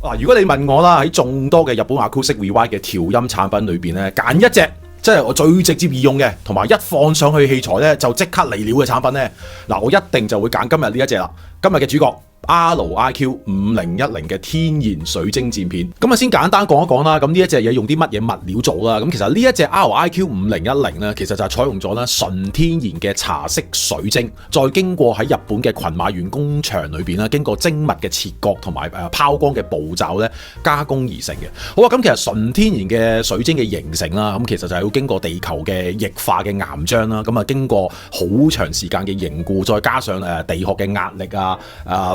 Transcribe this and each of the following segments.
嗱，如果你問我啦，喺眾多嘅日本 Acoustic Rewind 嘅調音產品裏邊咧，揀一隻即係我最直接易用嘅，同埋一放上去器材咧就即刻嚟料嘅產品咧，嗱，我一定就會揀今日呢一隻啦。今日嘅主角 RIQ 5010嘅天然水晶漸片，咁啊先簡單講一講啦。咁呢一隻嘢用啲乜嘢物料做啦？咁其實呢一隻 RIQ 5010咧，其實就係採用咗咧純天然嘅茶色水晶，再經過喺日本嘅群馬縣工場裏邊啦，經過精密嘅切割同埋拋光嘅步驟咧加工而成嘅。好啊，咁其實純天然嘅水晶嘅形成啦，咁其實就係要經過地球嘅液化嘅岩漿啦，咁啊經過好長時間嘅凝固，再加上地殼嘅壓力啊、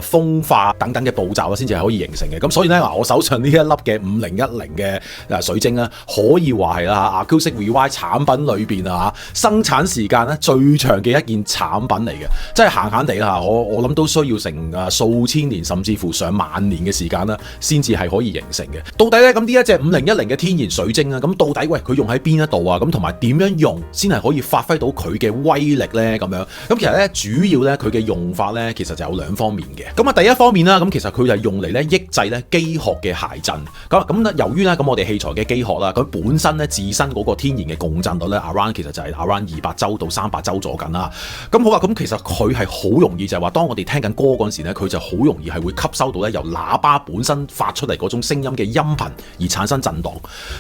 風化等等嘅步驟先至係可以形成嘅。咁所以咧，我手上呢一粒嘅5010嘅水晶咧，可以話係啦 Acoustic Rewind 產品裏邊啊生產時間咧最長嘅一件產品嚟嘅，即係閒閒地啦，我諗都需要成數千年甚至乎上萬年嘅時間啦，先至係可以形成嘅。到底咧咁呢一隻5010嘅天然水晶啊，咁到底喂佢用喺邊一度啊？咁同埋點樣用先係可以發揮到佢嘅威力咧？咁樣咁其實咧主要咧佢嘅用法咧其實就有兩方面嘅。咁啊第一方面啦，咁其實佢就係用嚟咧抑制咧機殼嘅諧震。咁由於咧咁我哋器材嘅機殼啦，佢本身咧自身嗰個天然嘅共振率咧 around 其實就係 around 200周到300周左近啦。咁好啦，咁其實佢係好容易就係話，當我哋聽緊歌嗰陣時咧，佢就好容易係會吸收到咧由喇叭本身發出嚟嗰種聲音嘅音頻而產生震盪。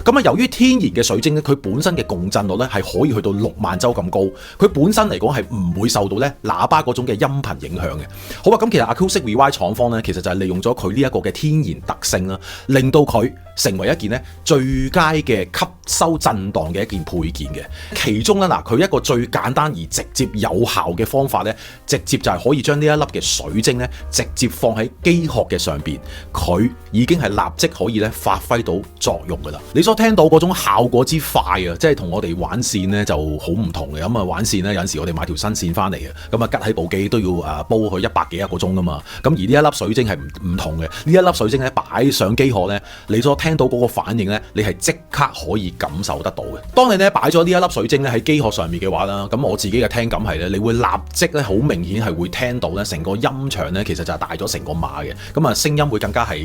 咁啊，由於天然嘅水晶咧，佢本身嘅共振率咧係可以去到6萬周咁高，佢本身嚟講係唔會受到咧喇叭嗰種嘅音頻影響嘅。好啊，咁其實 Acoustic Rewind 廠方咧，其實就係利用咗佢呢一個嘅天然特性啦，令到佢成為一件咧最佳嘅吸收震盪嘅一件配件嘅。其中咧嗱，佢一個最簡單而直接有效嘅方法咧，直接就係可以將呢一粒嘅水晶咧，直接放喺機殼嘅上邊，佢已經係立即可以咧發揮到作用噶啦。你所聽到嗰種效果之快啊，即係同我哋玩線咧就好唔同嘅。咁啊玩線咧有陣時我哋買條新線翻嚟嘅，咁啊吉喺部機都要煲佢100幾個鐘噶嘛。咁而呢一粒水晶係唔同嘅，呢一粒水晶咧擺上機殼咧，你所聽到嗰個反應咧，你係即刻可以感受得到嘅。當你咧擺咗呢一粒水晶咧喺機殼上面嘅話啦，咁我自己嘅聽感係咧，你會立即咧好明顯係會聽到咧成個音場咧其實就係大咗成個碼嘅。咁啊聲音會更加係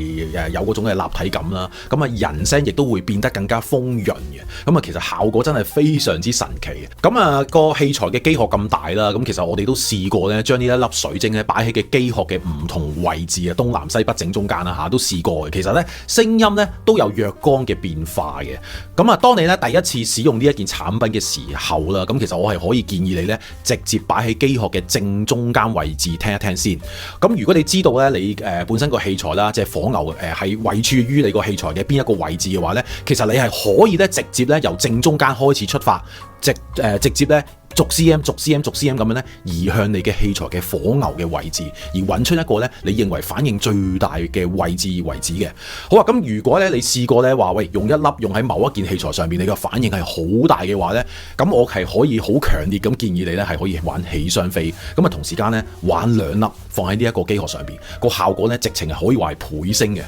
有嗰種嘅立體感啦。咁啊人聲亦都會變得更加豐潤嘅。咁啊其實效果真係非常之神奇嘅。咁啊個器材嘅機殼咁大啦，咁其實我哋都試過咧將呢一粒水晶咧擺喺嘅機殼嘅唔同位置啊，東南西北正中間啦嚇都試過嘅。其實咧聲音咧都有若干嘅變化嘅。咁啊當你咧第一次使用呢一件產品嘅時候啦，咁其實我係可以建議你咧直接擺喺機殼嘅正中間位置聽一聽先。咁如果你知道咧你本身個器材啦，即係火牛係位處於你個器材嘅邊一個位置嘅話咧，其實你係可以咧直接咧由正中間開始出發，直接咧逐 cm 咁樣咧移向你嘅器材嘅火牛嘅位置，而揾出一個咧你認為反應最大嘅位置為止嘅。好啊，咁如果咧你試過咧話喂用一粒用喺某一件器材上面，你嘅反應係好大嘅話咧，咁我係可以好強烈咁建議你咧係可以玩起雙飛，咁啊同時間咧玩2粒放喺呢一個機殼上邊，個效果咧直情係可以話係倍升嘅。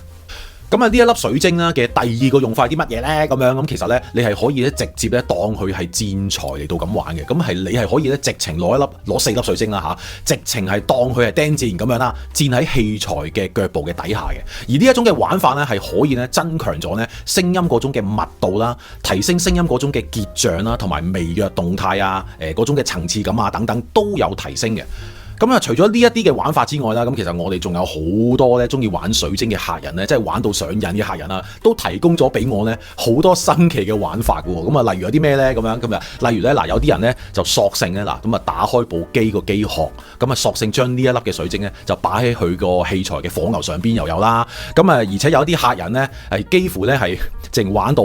咁啊呢一粒水晶啦嘅第二個用法係啲乜嘢咧？咁樣咁其實咧你係可以咧直接咧當佢係戰材嚟到咁玩嘅。咁係你係可以咧直情攞4粒水晶啦嚇，直情係當佢係釘箭咁樣啦，箭喺器材嘅腳部嘅底下嘅。而呢一種嘅玩法咧係可以咧增強咗咧聲音嗰種嘅密度啦，提升聲音嗰種嘅結像啦，同埋微弱動態啊，嗰種嘅層次感啊等等都有提升嘅。咁啊，除咗呢一啲嘅玩法之外啦，咁其實我哋仲有好多咧中意玩水晶嘅客人咧，即係玩到上癮嘅客人啦，都提供咗俾我咧好多新奇嘅玩法嘅喎。咁啊，例如有啲咩咧咁樣咁啊，例如咧嗱，有啲人咧就索性咧嗱，咁啊打開部機個機殼，咁啊索性將呢一粒嘅水晶咧就擺喺佢個器材嘅火牛上邊又有啦。咁啊，而且有啲客人咧係幾乎咧係淨玩到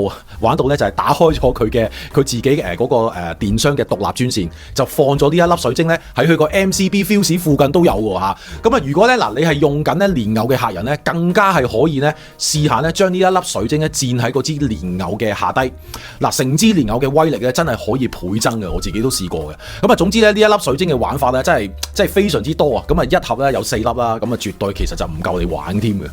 咧就係打開咗佢自己嗰個電箱嘅獨立專線，就放咗呢一粒水晶咧喺佢個 MCB fuse附近都有喎嚇。咁啊，如果咧嗱你係用緊咧蓮藕嘅客人咧，更加係可以咧試下咧將呢一粒水晶咧墊喺嗰支蓮藕嘅下低。嗱，成支蓮藕嘅威力咧真係可以倍增嘅，我自己都試過嘅。咁啊，總之咧呢一粒水晶嘅玩法咧真係非常之多啊。咁啊一盒咧有4粒啦，咁啊絕對其實就唔夠你玩添嘅。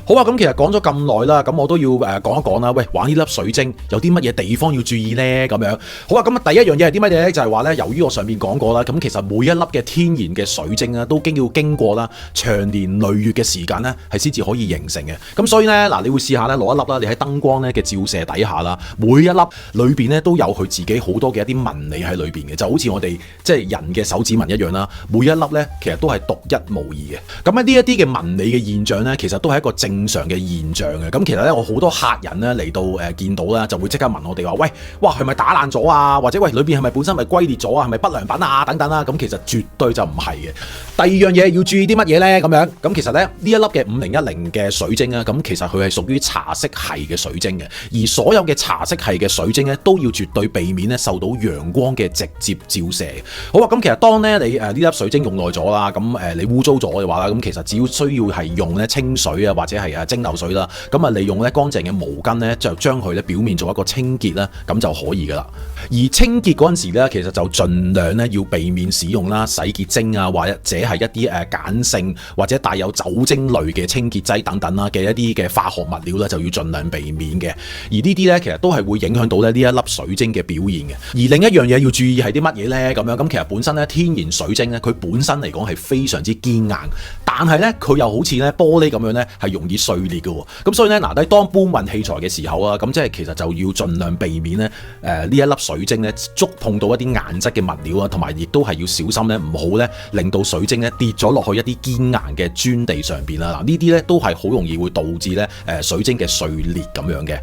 好啊，咁其實講咗咁耐啦，咁我都要講一講啦。喂，玩呢粒水晶有啲乜嘢地方要注意呢？咁樣好啊，咁啊第一樣嘢係啲乜嘢咧？就係話咧，由於我上面講過啦，咁其實每一粒嘅天然嘅水晶啊，都要經過啦長年累月嘅時間咧，係先至可以形成嘅。咁所以咧，嗱，你會試下咧攞一粒啦，你喺燈光咧嘅照射底下啦，每一粒裏邊咧都有佢自己好多嘅一啲紋理喺裏邊嘅，就好似我哋即係人嘅手指紋一樣啦。每一粒咧其實都係獨一無二嘅。咁呢一啲嘅紋理嘅現象咧，其實都係一個正常嘅現象嘅。咁其實咧，我好多客人咧嚟到見到啦，就會即刻問我哋話：喂，哇，係咪打爛咗啊？或者喂，裏邊係咪本身係龜裂咗啊？係咪不良品啊？等等啦。咁其實絕對就唔係嘅。第二樣嘢要注意啲乜嘢咧？咁樣咁其實咧呢一粒嘅5010嘅水晶啊，咁其實佢係屬於茶色系嘅水晶嘅。而所有嘅茶色系嘅水晶咧，都要絕對避免咧受到陽光嘅直接照射。好啊，咁其實當咧你呢粒水晶用耐咗啦，咁你污糟咗嘅話啦，咁其實只要需要係用咧清水啊，或者係蒸餾水啦，咁啊利用咧乾淨嘅毛巾咧，就將佢咧表面做一個清潔啦，咁就可以噶啦。而清潔嗰陣時咧，其實就盡量咧要避免使用啦洗潔精啊，或者係一啲鹼性或者帶有酒精類嘅清潔劑等等啦嘅一啲嘅化學物料咧，就要盡量避免嘅。而呢啲咧其實都係會影響到咧呢一粒水晶嘅表現嘅。而另一樣嘢要注意係啲乜嘢咧？咁其實本身咧天然水晶咧，佢本身嚟講係非常之堅硬，但係咧佢又好似咧玻璃咁樣咧係容易碎裂嘅。咁所以咧當搬運器材嘅時候啊，咁即係其實就要盡量避免咧呢一粒水晶咧觸碰到一啲硬質嘅物料啊，同埋亦都係要小心咧唔好咧令到水晶咧跌咗落去一啲堅硬嘅磚地上邊啦。嗱，呢啲咧都係好容易會導致咧水晶嘅碎裂咁樣嘅。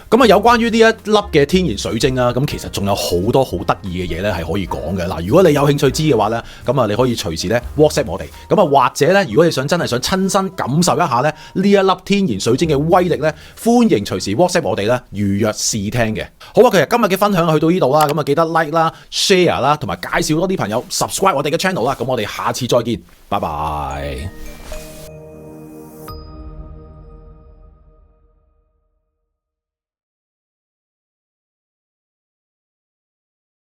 咁有關於呢一粒嘅天然水晶啊，咁其實仲有好多好得意嘅嘢咧係可以講嘅。嗱，如果你有興趣知嘅話咧，咁你可以隨時咧 WhatsApp 我哋。咁或者咧，如果你真係想親身感受一下咧呢一粒天然水晶嘅威力咧，歡迎隨時 WhatsApp 我哋咧預約試聽嘅。好啊，其實今日嘅分享去到呢度啦，咁記得 like 啦、share 啦，同埋介紹多啲朋友 subscribe 我哋嘅 channel 啦。咁我哋下次再見，拜拜。